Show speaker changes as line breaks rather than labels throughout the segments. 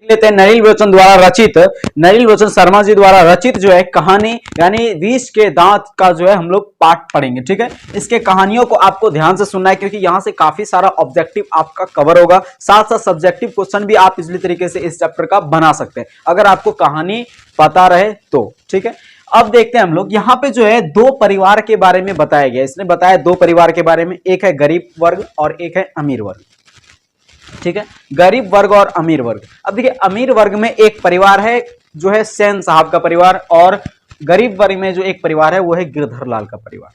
लेते हैं नलिनी लोचन द्वारा रचित, नलिनी लोचन शर्मा जी द्वारा रचित जो है कहानी यानी विष के दांत का जो है हम लोग पाठ पढ़ेंगे। ठीक है, इसके कहानियों को आपको ध्यान से सुनना है क्योंकि यहां से काफी सारा ऑब्जेक्टिव आपका कवर होगा, साथ साथ सब्जेक्टिव क्वेश्चन भी आप इसी तरीके से इस चैप्टर का बना सकते हैं अगर आपको कहानी पता रहे तो। ठीक है, अब देखते हैं हम लोग यहाँ पे जो है दो परिवार के बारे में बताया गया। इसने बताया दो परिवार के बारे में, एक है गरीब वर्ग और एक है अमीर वर्ग। ठीक है, गरीब वर्ग और अमीर वर्ग। अब देखिए अमीर वर्ग में एक परिवार है जो है सेन साहब का परिवार, और गरीब वर्ग में जो एक परिवार है वो है गिरधर लाल का परिवार।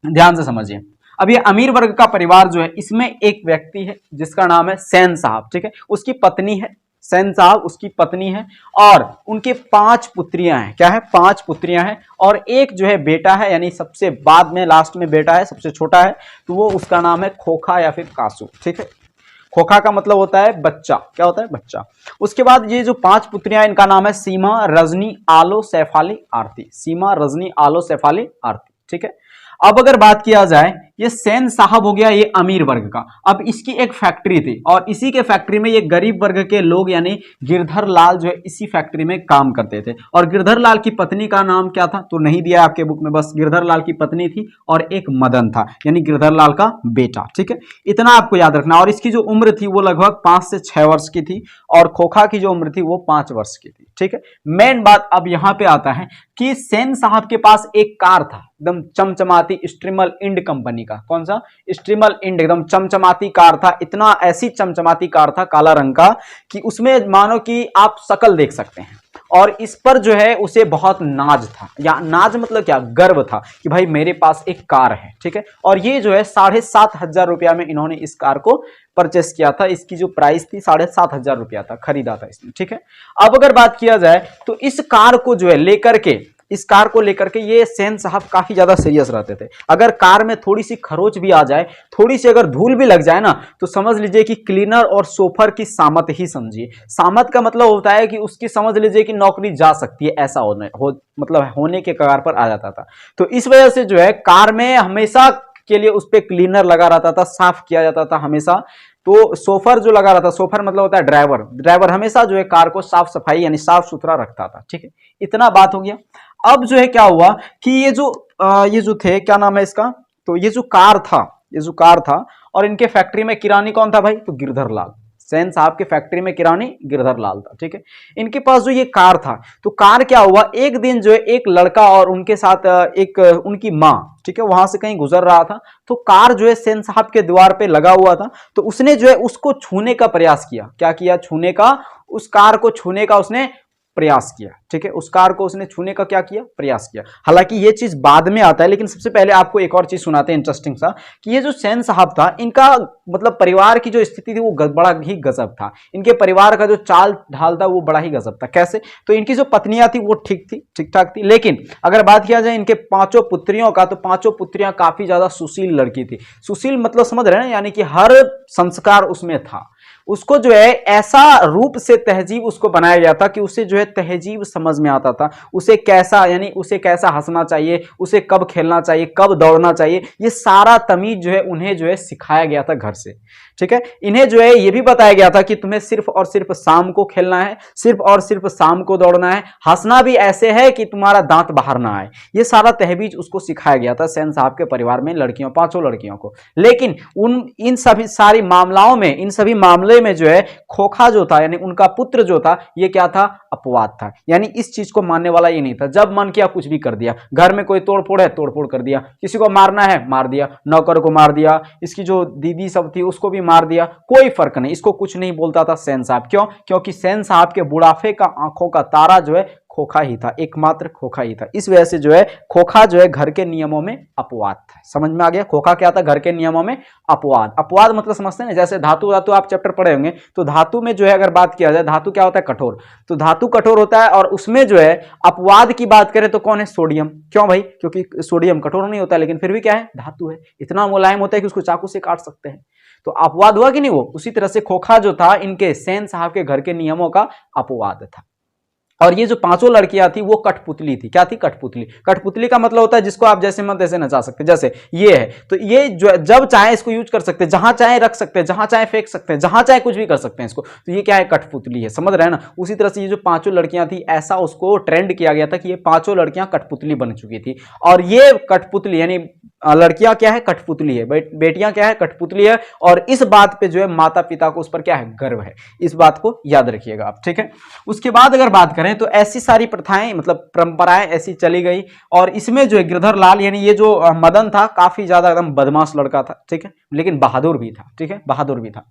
ध्यान से समझिए, अब ये अमीर वर्ग का परिवार जो है इसमें एक व्यक्ति है जिसका नाम है सेन साहब। ठीक है, उसकी पत्नी है सेन साहब, उसकी पत्नी है और उनके 5 पुत्रियां हैं। क्या है? 5 पुत्रियां हैं और एक जो है बेटा है, यानी सबसे बाद में लास्ट में बेटा है, सबसे छोटा है, तो वो उसका नाम है खोखा या फिर कासू। ठीक है, खोखा का मतलब होता है बच्चा। क्या होता है? बच्चा। उसके बाद ये जो 5 पुत्रियां हैं इनका नाम है सीमा, रजनी, आलो, सैफाली, आरती। सीमा, रजनी, आलो, सैफाली, आरती। ठीक है, अब अगर बात किया जाए, ये सेन साहब हो गया ये अमीर वर्ग का। अब इसकी एक फैक्ट्री थी और इसी के फैक्ट्री में ये गरीब वर्ग के लोग यानी गिरधर लाल जो है इसी फैक्ट्री में काम करते थे। और गिरधर लाल की पत्नी का नाम क्या था तो नहीं दिया आपके बुक में, बस गिरधर लाल की पत्नी थी और एक मदन था यानी गिरधर लाल का बेटा। ठीक है, इतना आपको याद रखना। और इसकी जो उम्र थी वो लगभग 5 से 6 वर्ष की थी और खोखा की जो उम्र थी वो 5 वर्ष की थी। ठीक है, मेन बात अब यहां पे आता है कि सेन साहब के पास एक कार था एकदम चमचमाती, स्ट्रीमल इंड कंपनी का। कौन सा? स्ट्रीमल इंड, एकदम चमचमाती कार था। इतना ऐसी चमचमाती कार था काला रंग का कि उसमें मानो कि आप शकल देख सकते हैं। और इस पर जो है उसे बहुत नाज था, या नाज मतलब क्या? गर्व था कि भाई मेरे पास एक कार है। ठीक है, और ये जो है 7,500 रुपया में इन्होंने इस कार को परचेस किया था। इसकी जो प्राइस थी 7,500 रुपया था, खरीदा था इसने। ठीक है, अब अगर बात किया जाए तो इस कार को जो है लेकर के, इस कार को लेकर के ये सेन साहब काफी ज्यादा सीरियस रहते थे। अगर कार में थोड़ी सी खरोच भी आ जाए, थोड़ी सी अगर धूल भी लग जाए ना, तो समझ लीजिए कि क्लीनर और सोफर की सामत ही समझिए। सामत का मतलब होता है कि उसकी समझ लीजिए कि नौकरी जा सकती है, ऐसा मतलब होने के कगार पर आ जाता था। तो इस वजह से जो है कार में हमेशा के लिए उस पर क्लीनर लगा रहता था, साफ किया जाता था हमेशा। तो सोफर जो लगा रहता, सोफर मतलब होता है ड्राइवर, ड्राइवर हमेशा जो है कार को साफ सफाई यानी साफ सुथरा रखता था। ठीक है, इतना बात हो गया। अब जो है क्या हुआ कि ये जो थे, क्या नाम है इसका, तो ये जो कार था और इनके फैक्ट्री में किरानी कौन था भाई? तो गिरधर लाल। सेन साहब के फैक्ट्री में किरानी गिरधर लाल था। ठीक है, इनके पास जो ये कार था, तो कार क्या हुआ, एक दिन जो है एक लड़का और उनके साथ एक उनकी माँ, ठीक है, वहां से कहीं गुजर रहा था, तो कार जो है सेन साहब के द्वार पे लगा हुआ था। तो उसने जो है उसको छूने का प्रयास किया। क्या किया? छूने का, उस कार को छूने का उसने प्रयास किया। ठीक है, उस कार को उसने छूने का क्या किया? प्रयास किया। हालांकि ये चीज बाद में आता है, लेकिन सबसे पहले आपको एक और चीज सुनाते हैं इंटरेस्टिंग सा, कि ये जो सेन साहब था इनका मतलब परिवार की जो स्थिति थी वो बड़ा ही गजब था। इनके परिवार का जो चाल ढाल था वो बड़ा ही गजब था। कैसे? तो इनकी जो पत्नियां थी वो ठीक ठाक थी, लेकिन अगर बात किया जाए इनके 5 पुत्रियों का, तो 5 पुत्रियां काफी ज्यादा सुशील लड़की थी। सुशील मतलब समझ रहे हैं, यानी कि हर संस्कार उसमें था। उसको जो है ऐसा रूप से तहजीब उसको बनाया गया था कि उसे जो है तहजीब समझ में आता था। उसे कैसा, यानी उसे कैसा हंसना चाहिए, उसे कब खेलना चाहिए, कब दौड़ना चाहिए, ये सारा तमीज जो है उन्हें जो है सिखाया गया था घर से। ठीक है, इन्हें जो है ये भी बताया गया था कि तुम्हें सिर्फ और सिर्फ शाम को खेलना है, सिर्फ और सिर्फ शाम को दौड़ना है, हंसना भी ऐसे है कि तुम्हारा दांत बाहर ना आए। ये सारा तहबीज उसको सिखाया गया था सेन साहब के परिवार में लड़कियों, 5 लड़कियों को। लेकिन इन सभी सारी मामलाओं में, इन सभी मामले में जो है खोखा जो था यानी उनका पुत्र जो था, ये क्या था? अपवाद था। यानी इस चीज को मानने वाला ये नहीं था। जब मन किया कुछ भी कर दिया। घर में कोई तोड़फोड़ है, तोड़फोड़ कर दिया, किसी को मारना है मार दिया, नौकर को मार दिया, इसकी जो दीदी सब थी उसको भी मार दिया, कोई फर्क नहीं, इसको कुछ नहीं बोलता था सेन साहब। क्यों? क्योंकि सेन साहब के बुढ़ापे का आंखों का तारा जो है खोखा ही था, एकमात्र खोखा ही था। इस वजह से जो है खोखा जो है घर के नियमों में अपवाद था। समझ में आ गया? खोखा क्या था? घर के नियमों में अपवाद। अपवाद मतलब समझते हैं ना, जैसे धातु आप चैप्टर पढ़े होंगे, तो धातु में जो है अगर बात किया जाए, धातु क्या होता है? कठोर। तो धातु कठोर होता है और उसमें जो है अपवाद की बात करें तो कौन है? सोडियम। क्यों भाई? क्योंकि सोडियम कठोर नहीं होता, लेकिन फिर भी क्या है? धातु है, इतना मुलायम होता है कि उसको चाकू से काट सकते हैं। तो अपवाद हुआ कि नहीं? वो उसी तरह से खोखा जो था इनके सेन साहब के घर के नियमों का अपवाद था। और ये जो पांचों लड़कियां थी वो कठपुतली थी। क्या थी? कठपुतली। कठपुतली का मतलब होता है जिसको आप जैसे मन तैसे नचा सकते, जैसे ये है तो ये जो जब चाहे इसको यूज कर सकते हैं, जहां चाहे रख सकते हैं, जहां चाहे फेंक सकते हैं, जहां चाहे कुछ भी कर सकते हैं इसको। तो ये क्या है? कठपुतली है। समझ रहे हैं ना? उसी तरह से ये जो पांचों लड़कियां थी ऐसा उसको ट्रेंड किया गया था कि ये पांचों लड़कियां कठपुतली बन चुकी थी। और ये कठपुतली यानी लड़कियां क्या है? कठपुतली है। बेटियां क्या है? कठपुतली है। और इस बात पे जो है माता पिता को उस पर क्या है? गर्व है। इस बात को याद रखिएगा आप, ठीक है। उसके बाद अगर बात करें तो ऐसी सारी प्रथाएं मतलब परंपराएं ऐसी चली गई। और इसमें जो है गिरधर लाल यानी ये जो मदन था काफी ज्यादा एकदम बदमाश लड़का था, ठीक है, लेकिन बहादुर भी था, ठीक है, बहादुर भी था।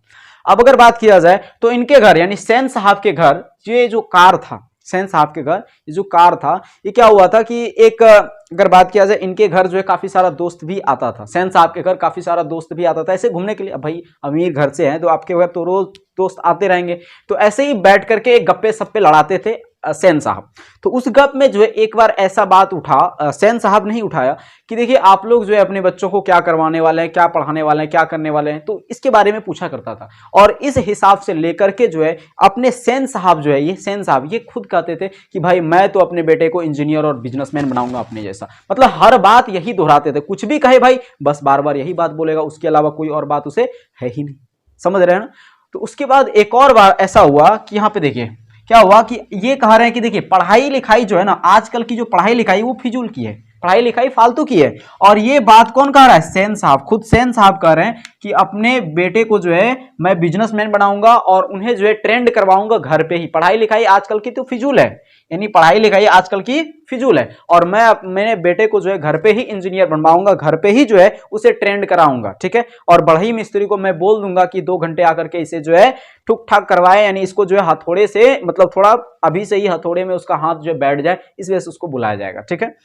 अब अगर बात किया जाए तो इनके घर यानी सेन साहब के घर ये जो कार था, सेन साहब के घर ये जो कार था, ये क्या हुआ था कि एक अगर बात किया जाए इनके घर जो है काफी सारा दोस्त भी आता था। सेन साहब के घर काफी सारा दोस्त भी आता था ऐसे घूमने के लिए। अब भाई अमीर घर से हैं तो आपके घर तो रोज दोस्त आते रहेंगे, तो ऐसे ही बैठ करके गप्पे सप्पे लड़ाते थे सेन साहब। तो उस गप में जो है एक बार ऐसा बात उठा, सेन साहब नहीं उठाया, कि देखिए आप लोग जो है अपने बच्चों को क्या करवाने वाले हैं, क्या पढ़ाने वाले हैं, क्या करने वाले हैं, तो इसके बारे में पूछा करता था। और इस हिसाब से लेकर के जो है अपने सेन साहब जो है, ये सेन साहब ये खुद कहते थे कि भाई मैं तो अपने बेटे को इंजीनियर और बिजनेसमैन बनाऊंगा अपने जैसा। मतलब हर बात यही दोहराते थे, कुछ भी कहे भाई बस बार बार यही बात बोलेगा, उसके अलावा कोई और बात उसे है ही नहीं। समझ रहे हैं ना? तो उसके बाद एक और बार ऐसा हुआ कि यहाँ पे देखिए क्या हुआ कि ये कह रहे हैं कि देखिए पढ़ाई लिखाई जो है ना, आजकल की जो पढ़ाई लिखाई वो फिजूल की है, पढ़ाई लिखाई फालतू की है। और ये बात कौन कह रहा है? सेन साहब, खुद सेन साहब कह रहे हैं कि अपने बेटे को जो है मैं बिजनेसमैन बनाऊंगा और उन्हें जो है ट्रेंड करवाऊंगा घर पे ही। पढ़ाई लिखाई आजकल की तो फिजूल है, यानी पढ़ाई लिखाई आजकल की फिजूल है, और मैं मेरे बेटे को जो है घर पे ही इंजीनियर बनवाऊंगा, घर पे ही जो है उसे ट्रेंड कराऊंगा, ठीक है। और बढ़ई मिस्त्री को मैं बोल दूंगा कि 2 घंटे आकर के इसे जो है ठुक ठाक करवाए, यानी इसको जो है हथौड़े से मतलब थोड़ा अभी से ही हथौड़े में उसका हाथ जो है बैठ जाए, इस वजह से उसको बुलाया जाएगा, ठीक है।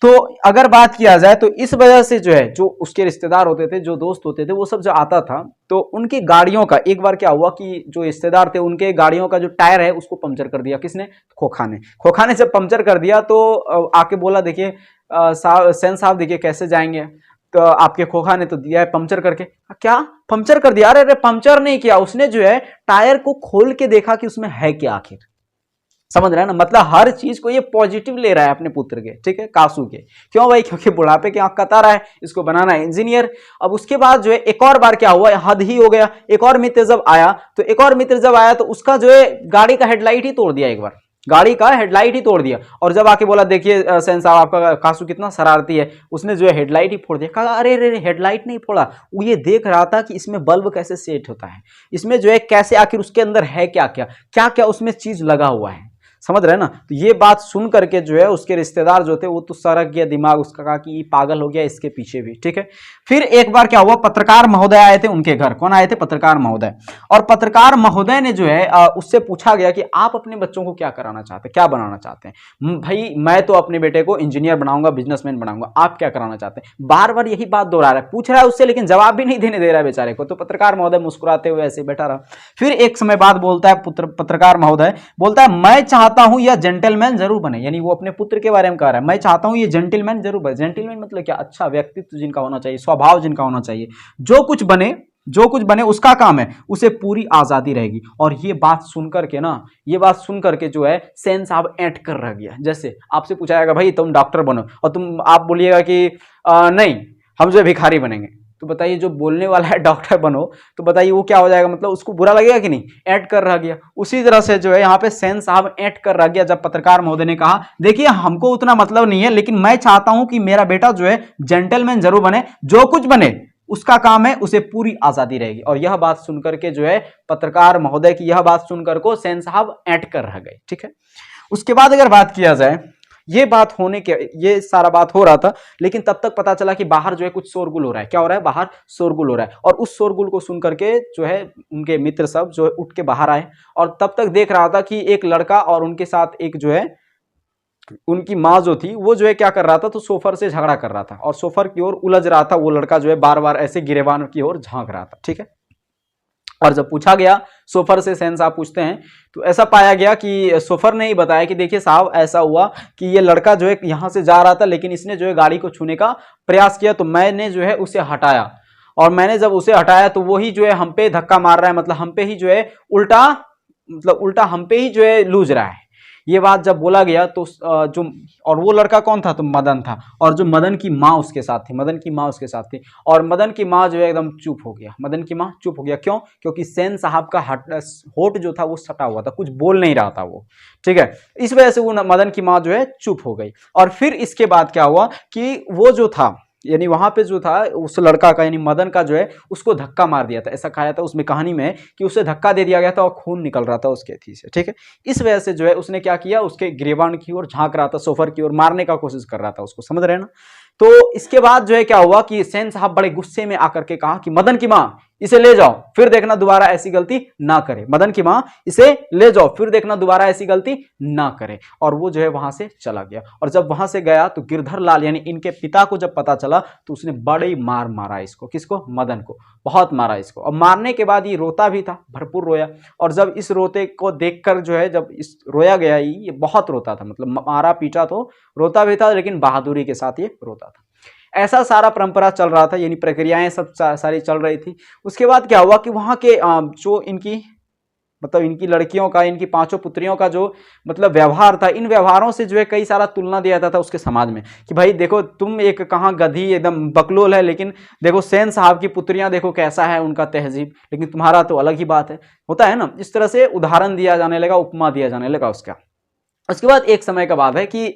तो अगर बात किया जाए तो इस वजह से जो है जो उसके रिश्तेदार होते थे, जो दोस्त होते थे, वो सब जो आता था तो उनकी गाड़ियों का एक बार क्या हुआ कि जो रिश्तेदार थे उनके गाड़ियों का जो टायर है उसको पंचर कर दिया। किसने? खोखा ने। खोखा ने जब पंचर कर दिया तो आके बोला देखिए सेन साहब देखिए कैसे जाएंगे, तो आपके खोखा ने तो दिया है पंचर करके। क्या पंचर कर दिया? अरे पंचर नहीं किया उसने, जो है टायर को खोल के देखा कि उसमें है क्या आखिर। समझ रहे हैं ना? मतलब हर चीज को ये पॉजिटिव ले रहा है अपने पुत्र के, ठीक है, कासू के। क्यों भाई? क्योंकि बुढ़ापे के आंख कता रहा है, इसको बनाना है इंजीनियर। अब उसके बाद जो है एक और बार क्या हुआ, हद ही हो गया। एक और मित्र जब आया तो उसका जो है गाड़ी का हेडलाइट ही तोड़ दिया, एक बार गाड़ी का हेडलाइट ही तोड़ दिया। और जब आके बोला देखिए सेन साहब आपका कासू कितना शरारती है, उसने जो है हेडलाइट ही फोड़ दिया। कहा अरे रे हेडलाइट नहीं फोड़ा, वो ये देख रहा था कि इसमें बल्ब कैसे सेट होता है, इसमें जो है कैसे आखिर उसके अंदर है क्या क्या उसमें चीज लगा हुआ है। समझ रहे हैं ना? तो ये बात सुन करके जो है उसके रिश्तेदार जो थे वो तो सड़क गया दिमाग उसका, कहा कि ये पागल हो गया इसके पीछे भी, ठीक है। फिर एक बार क्या हुआ, पत्रकार महोदय आए थे उनके घर। कौन आए थे? पत्रकार महोदय। और पत्रकार महोदय ने जो है उससे पूछा गया कि आप अपने बच्चों को क्या कराना चाहते हैं, क्या बनाना चाहते हैं? भाई मैं तो अपने बेटे को इंजीनियर बनाऊंगा, बिजनेसमैन बनाऊंगा, आप क्या कराना चाहते हैं? बार बार यही बात दोहरा रहा है, पूछ रहा है उससे लेकिन जवाब भी नहीं देने दे रहा है बेचारे को। तो पत्रकार महोदय मुस्कुराते हुए ऐसे बैठा रहा। फिर एक समय बाद बोलता है पत्रकार महोदय बोलता है मैं चाहता हूं यह जेंटलमैन जरूर बने, यानी वो अपने पुत्र के बारे में कह रहा है, मैं चाहता हूं ये जेंटलमैन जरूर बने। जेंटलमैन मतलब क्या? अच्छा व्यक्तित्व जिनका होना चाहिए, स्वभाव जिनका होना चाहिए, जो कुछ बने उसका काम है, उसे पूरी आजादी रहेगी। और ये बात सुनकर के ना, ये बात सुनकर के जो है सेन साहब ऐंठ कर रह गया। जैसे आपसे पूछा जाएगा भाई तुम डॉक्टर बनो और तुम आप बोलिएगा कि नहीं हम जो है भिखारी बनेंगे, तो बताइए जो बोलने वाला है डॉक्टर बनो, तो बताइए वो क्या हो जाएगा? मतलब उसको बुरा लगेगा कि नहीं? ऐंठ कर रह गया। उसी तरह से जो है यहाँ पे सेन साहब ऐंठ कर रह गया जब पत्रकार महोदय ने कहा देखिए हमको उतना मतलब नहीं है, लेकिन मैं चाहता हूं कि मेरा बेटा जो है जेंटलमैन जरूर बने, जो कुछ बने उसका काम है, उसे पूरी आजादी रहेगी। और यह बात सुनकर के जो है पत्रकार महोदय की यह बात सुनकर को सेन साहब ऐंठ कर रह गए, ठीक है। उसके बाद अगर बात किया जाए, ये बात होने के ये सारा बात हो रहा था, लेकिन तब तक पता चला कि बाहर जो है कुछ शोरगुल हो रहा है। क्या हो रहा है? बाहर शोरगुल हो रहा है। और उस शोरगुल को सुन करके जो है उनके मित्र सब जो है उठ के बाहर आए, और तब तक देख रहा था कि एक लड़का और उनके साथ एक जो है उनकी माँ जो थी वो जो है क्या कर रहा था, तो सोफर से झगड़ा कर रहा था और सोफर की ओर उलझ रहा था। वो लड़का जो है बार बार ऐसे गिरेबान की ओर झांक रहा था, ठीक है। और जब पूछा गया सोफर से, सेन साहब पूछते हैं, तो ऐसा पाया गया कि सोफर ने ही बताया कि देखिए साहब ऐसा हुआ कि ये लड़का जो है यहां से जा रहा था, लेकिन इसने जो है गाड़ी को छूने का प्रयास किया, तो मैंने जो है उसे हटाया, और मैंने जब उसे हटाया तो वही जो है हम पे धक्का मार रहा है, मतलब हम पे ही जो है उल्टा हम पे ही जो है लूज रहा है। ये बात जब बोला गया तो जो, और वो लड़का कौन था, तो मदन था, और जो मदन की माँ उसके साथ थी, मदन की माँ उसके साथ थी, और मदन की माँ जो है एकदम चुप हो गया, मदन की माँ चुप हो गया। क्यों? क्योंकि सेन साहब का होठ जो था वो सटा हुआ था, कुछ बोल नहीं रहा था वो, ठीक है। इस वजह से वो मदन की माँ जो है चुप हो गई। और फिर इसके बाद क्या हुआ कि वो जो था, यानी वहां पे जो था उस लड़का का, यानी मदन का जो है, उसको धक्का मार दिया था। ऐसा कहा था उसमें कहानी में कि उसे धक्का दे दिया गया था और खून निकल रहा था उसके थी से, ठीक है। इस वजह से जो है उसने क्या किया, उसके गिरेबान की ओर झांक रहा था, सोफर की ओर मारने का कोशिश कर रहा था उसको, समझ रहे हैं ना। तो इसके बाद जो है क्या हुआ कि सेन साहब बड़े गुस्से में आकर के कहा कि मदन की माँ इसे ले जाओ, फिर देखना दोबारा ऐसी गलती ना करे। मदन की माँ इसे ले जाओ, फिर देखना दोबारा ऐसी गलती ना करे। और वो जो है वहां से चला गया। और जब वहां से गया तो गिरधर लाल यानी इनके पिता को जब पता चला तो उसने बड़ी मार मारा इसको, किसको, मदन को, बहुत मारा इसको। और मारने के बाद ये रोता भी था, भरपूर रोया। और जब इस रोते को देखकर जो है, जब इस रोया गया, ये बहुत रोता था, मतलब मारा पीटा तो रोता भी था, लेकिन बहादुरी के साथ ये रोता था। ऐसा सारा परंपरा चल रहा था, यानी प्रक्रियाएं सब सारी चल रही थी। उसके बाद क्या हुआ कि वहां के जो इनकी, मतलब इनकी लड़कियों का, इनकी पांचों पुत्रियों का जो मतलब व्यवहार था, इन व्यवहारों से जो है कई सारा तुलना दिया जाता था उसके समाज में कि भाई देखो तुम एक कहाँ गधी एकदम बकलोल है, लेकिन देखो सेन साहब की पुत्रियां देखो कैसा है उनका तहजीब, लेकिन तुम्हारा तो अलग ही बात है, होता है ना। इस तरह से उदाहरण दिया जाने लगा, उपमा दिया जाने लगा उसका। उसके बाद एक समय का बात है कि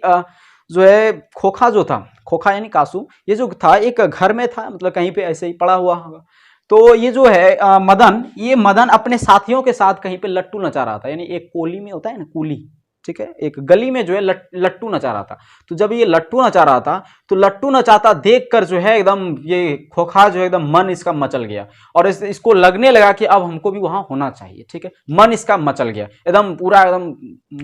जो है खोखा जो था, खोखा यानी कासू, ये जो था एक घर में था, मतलब कहीं पे ऐसे ही पड़ा हुआ होगा। तो ये जो है मदन, ये मदन अपने साथियों के साथ कहीं पे लट्टू नचा रहा था, यानी एक कोली में होता है ना कूली, ठीक है, एक गली में जो है लट्टू नचा रहा था। तो जब ये लट्टू नचा रहा था तो लट्टू नचाता देखकर जो है एकदम ये खोखा जो है एकदम मन इसका मचल गया, और इसको लगने लगा कि अब हमको भी वहां होना चाहिए, ठीक है। मन इसका मचल गया, एकदम पूरा एकदम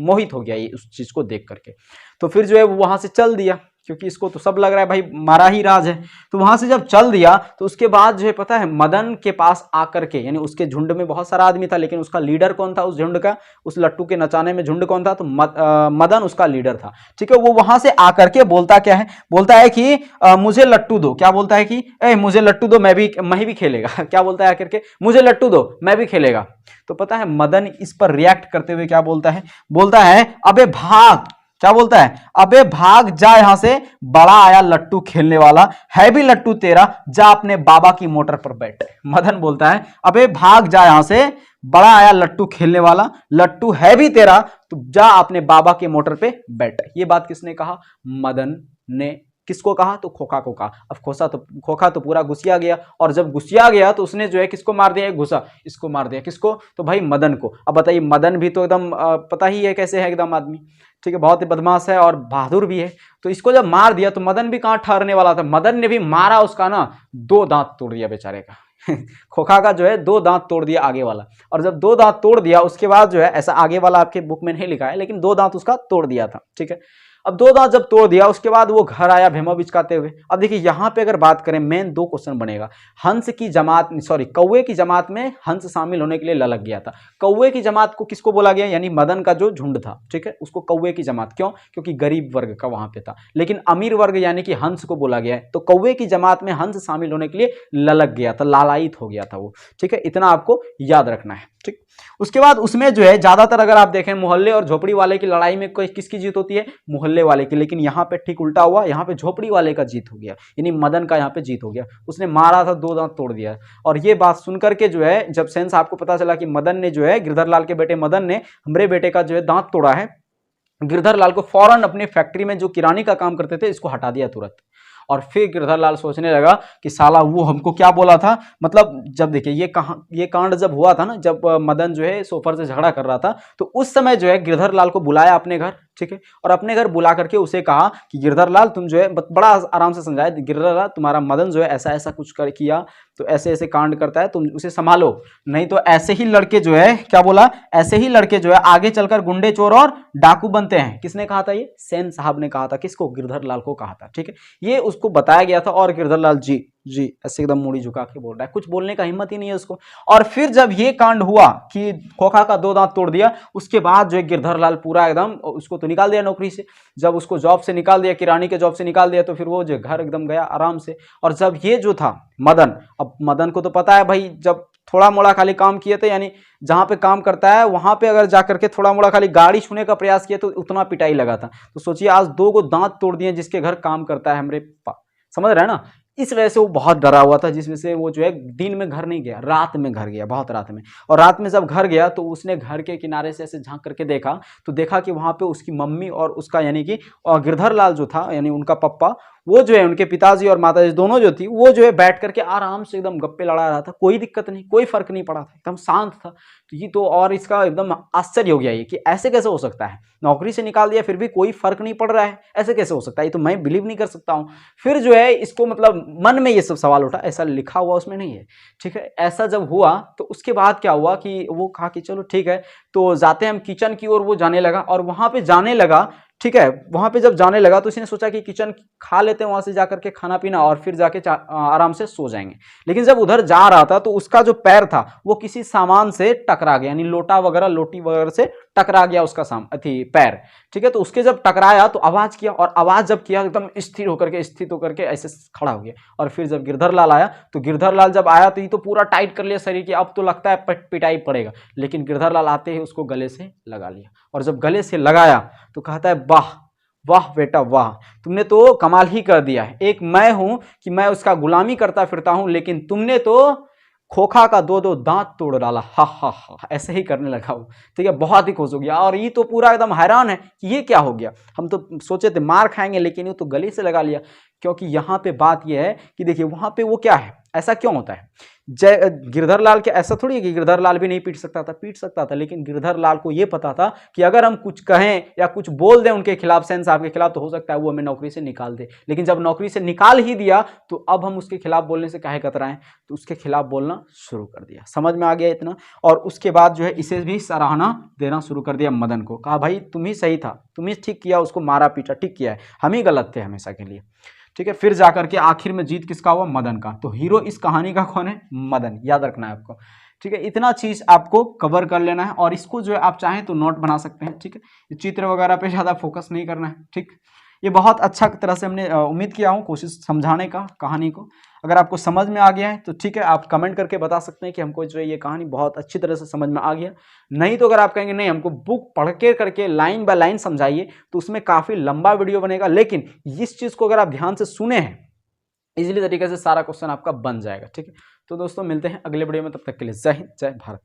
मोहित हो गया ये उस चीज को देख करके। तो फिर जो है वो वहां से चल दिया, क्योंकि इसको तो सब लग रहा है भाई मारा ही राज है। तो वहां से जब चल दिया तो उसके बाद जो है पता है मदन के पास आकर के, यानी उसके झुंड में बहुत सारा आदमी था, लेकिन उसका लीडर कौन था उस झुंड का, उस लट्टू के नचाने में झुंड कौन था, तो मदन उसका लीडर था, ठीक है। वो वहां से आकर के बोलता क्या है, बोलता है कि मुझे लट्टू दो, क्या बोलता है कि मुझे लट्टू दो, मैं भी खेलेगा क्या बोलता है आकर के, मुझे लट्टू दो मैं भी खेलेगा। तो पता है मदन इस पर रिएक्ट करते हुए क्या बोलता है, बोलता है अबे भाग, क्या बोलता है, अबे भाग जा यहां से, बड़ा आया लट्टू खेलने वाला, है भी लट्टू तेरा, जा अपने बाबा की मोटर पर बैठ। मदन बोलता है अबे भाग जा यहां से, बड़ा आया लट्टू खेलने वाला, लट्टू है भी तेरा, तो जा अपने बाबा के मोटर पे बैठ। ये बात किसने कहा, मदन ने। किसको कहा, तो खोखा को कहा। अब खोखा तो पूरा गुस्सिया गया, और जब गुस्सिया गया तो उसने जो है किसको मार दिया, घुसा, इसको मार दिया, किसको, तो भाई मदन को। अब बताइए मदन भी तो एकदम पता ही है कैसे है एकदम आदमी, ठीक है, बहुत ही बदमाश है और बहादुर भी है। तो इसको जब मार दिया तो मदन भी कहां ठहरने वाला था, मदन ने भी मारा उसका ना 2 दांत तोड़ दिया बेचारे का खोखा का जो है 2 दांत तोड़ दिया आगे वाला। और जब 2 दांत तोड़ दिया उसके बाद जो है, ऐसा आगे वाला आपके बुक में नहीं लिखा है, लेकिन 2 दांत उसका तोड़ दिया था, ठीक है। अब 2 दांत जब तोड़ दिया उसके बाद वो घर आया भेमा बिचकाते हुए। अब देखिए यहां पे अगर बात करें, मेन 2 क्वेश्चन बनेगा। हंस की जमात, सॉरी कौवे की जमात में हंस शामिल होने के लिए ललक गया था। कौवे की जमात को किसको बोला गया, यानी मदन का जो झुंड था, ठीक है, उसको कौवे की जमात, क्यों, क्योंकि गरीब वर्ग का वहां पे था। लेकिन अमीर वर्ग यानी कि हंस को बोला गया है। तो कौवे की जमात में हंस शामिल होने के लिए ललक गया था, लालायित हो गया था वो, ठीक है। इतना आपको याद रखना है, ठीक। उसके बाद उसमें जो है ज्यादातर अगर आप देखें मोहल्ले और झोपड़ी वाले की लड़ाई में कोई किसकी जीत होती है, मोहल्ले वाले की। लेकिन यहाँ पे ठीक उल्टा हुआ, यहाँ पे झोपड़ी वाले का जीत हो गया, यानी मदन का यहाँ पे जीत हो गया। उसने मारा था, 2 दांत तोड़ दिया। और ये बात सुनकर के जो है, जब सेन साहब को पता चला कि मदन ने जो है, गिरधर लाल के बेटे मदन ने हमरे बेटे का जो है दांत तोड़ा है, गिरधर लाल को फौरन अपनी फैक्ट्री में जो किरानी का काम करते थे इसको हटा दिया तुरंत। और फिर गिरधर लाल सोचने लगा कि साला वो हमको क्या बोला था, मतलब जब देखिए ये कांड जब हुआ था ना, जब मदन जो है सोफर से झगड़ा कर रहा था, तो उस समय जो है गिरधर लाल को बुलाया अपने घर, ठीक है। और अपने घर बुला करके उसे कहा कि गिरधर लाल तुम जो है, बड़ा आराम से समझाया, गिरधर लाल तुम्हारा मदन जो है ऐसा ऐसा कुछ किया, तो ऐसे ऐसे कांड करता है, तुम उसे संभालो, नहीं तो ऐसे ही लड़के जो है, क्या बोला, ऐसे ही लड़के जो है आगे चलकर गुंडे चोर और डाकू बनते हैं। किसने कहा था, ये सेन साहब ने कहा था। किसको, गिरधर लाल को कहा था, ठीक है। ये उसको बताया गया था, और गिरधर लाल जी जी ऐसे एकदम मूड़ी झुका के बोल रहा है, कुछ बोलने का हिम्मत ही नहीं है उसको। और फिर जब ये कांड हुआ कि खोखा का 2 दांत तोड़ दिया, उसके बाद जो है गिरधर लाल पूरा एकदम, उसको तो निकाल दिया नौकरी से। जब उसको जॉब से निकाल दिया, किरानी के जॉब से निकाल दिया, तो फिर वो जो घर एकदम गया आराम से। और जब ये जो था मदन, अब मदन को तो पता है भाई, जब थोड़ा मोड़ा खाली काम किए थे, यानी जहां पे काम करता है वहां पे अगर जाकर के थोड़ा मोड़ा खाली गाड़ी छूने का प्रयास किया तो उतना पिटाई लगा था। तो सोचिए आज 2 को दांत तोड़ दिए जिसके घर काम करता है हमारे पापा, समझ रहे हैं ना। इस वजह से वो बहुत डरा हुआ था, जिस वजह से वो जो है दिन में घर नहीं गया, रात में घर गया, बहुत रात में। और रात में जब घर गया तो उसने घर के किनारे से ऐसे झांक करके देखा, तो देखा कि वहां पे उसकी मम्मी और उसका यानी कि गिरधर लाल जो था यानी उनका पप्पा, वो जो है उनके पिताजी और माताजी दोनों जो थी वो जो है बैठ करके आराम से एकदम गप्पे लड़ा रहा था। कोई दिक्कत नहीं, कोई फर्क नहीं पड़ा था, एकदम शांत था। तो ये तो और इसका एकदम आश्चर्य हो गया ये कि ऐसे कैसे हो सकता है, नौकरी से निकाल दिया फिर भी कोई फर्क नहीं पड़ रहा है, ऐसे कैसे हो सकता है, ये तो मैं बिलीव नहीं कर सकता हूँ। फिर जो है इसको मतलब मन में ये सब सवाल उठा, ऐसा लिखा हुआ उसमें नहीं है, ठीक है। ऐसा जब हुआ तो उसके बाद क्या हुआ कि वो कहा कि चलो ठीक है, तो जाते हैं हम किचन की ओर। वो जाने लगा और वहां पे जाने लगा, ठीक है। वहां पे जब जाने लगा तो इसने सोचा कि किचन खा लेते हैं वहां से जाकर के खाना पीना और फिर जाके आराम से सो जाएंगे। लेकिन जब उधर जा रहा था तो उसका जो पैर था वो किसी सामान से टकरा गया, यानी लोटा वगैरह लोटी वगैरह से टकरा गया उसका पैर, ठीक है। तो उसके जब टकराया तो आवाज किया, और आवाज जब किया एकदम स्थित होकर के ऐसे खड़ा हो गया। और फिर जब गिरधर लाल आया तो गिरधर लाल जब आया तो ये तो पूरा टाइट कर लिया शरीर की, अब तो लगता है पिटाई पड़ेगा। लेकिन गिरधर लाल आते ही उसको गले से लगा लिया, और जब गले से लगाया तो कहता है वाह वाह बेटा वाह, तुमने तो कमाल ही कर दिया है। एक मैं हूं कि मैं उसका गुलामी करता फिरता हूं, लेकिन तुमने तो खोखा का 2 दांत तोड़ डाला, हा हा हा, ऐसे ही करने लगा वो, ठीक है। बहुत ही खुश हो गया और ये तो पूरा एकदम हैरान है कि ये क्या हो गया, हम तो सोचे थे मार खाएंगे लेकिन ये तो गले से लगा लिया। क्योंकि यहाँ पे बात यह है कि देखिए वहां पे वो क्या है, ऐसा क्यों होता है। जय गिरधर लाल के ऐसा थोड़ी है कि गिरधर लाल भी नहीं पीट सकता था, पीट सकता था, लेकिन गिरधर लाल को यह पता था कि अगर हम कुछ कहें या कुछ बोल दें उनके खिलाफ, सेन साहब के खिलाफ, तो हो सकता है वो हमें नौकरी से निकाल दे। लेकिन जब नौकरी से निकाल ही दिया तो अब हम उसके खिलाफ बोलने से काहे कतराएं, तो उसके खिलाफ बोलना शुरू कर दिया। समझ में आ गया इतना। और उसके बाद जो है इसे भी सराहना देना शुरू कर दिया मदन को, कहा भाई तुम ही सही था, तुम ही ठीक किया, उसको मारा पीटा ठीक किया है, हम ही गलत थे हमेशा के लिए, ठीक है। फिर जाकर के आखिर में जीत किसका हुआ, मदन का। तो हीरो इस कहानी का कौन है, मदन, याद रखना है आपको, ठीक है। इतना चीज आपको कवर कर लेना है, और इसको जो है आप चाहें तो नोट बना सकते हैं, ठीक है। चित्र वगैरह पे ज्यादा फोकस नहीं करना है, ठीक। ये बहुत अच्छा तरह से हमने उम्मीद किया हूँ कोशिश समझाने का कहानी को। अगर आपको समझ में आ गया है तो ठीक है, आप कमेंट करके बता सकते हैं कि हमको जो है ये कहानी बहुत अच्छी तरह से समझ में आ गया। नहीं तो अगर आप कहेंगे नहीं हमको बुक पढ़ के करके लाइन बाय लाइन समझाइए, तो उसमें काफी लंबा वीडियो बनेगा। लेकिन इस चीज को अगर आप ध्यान से सुने हैं, इजीली तरीके से सारा क्वेश्चन आपका बन जाएगा, ठीक है। तो दोस्तों मिलते हैं अगले वीडियो में, तब तक के लिए जय हिंद जय भारत।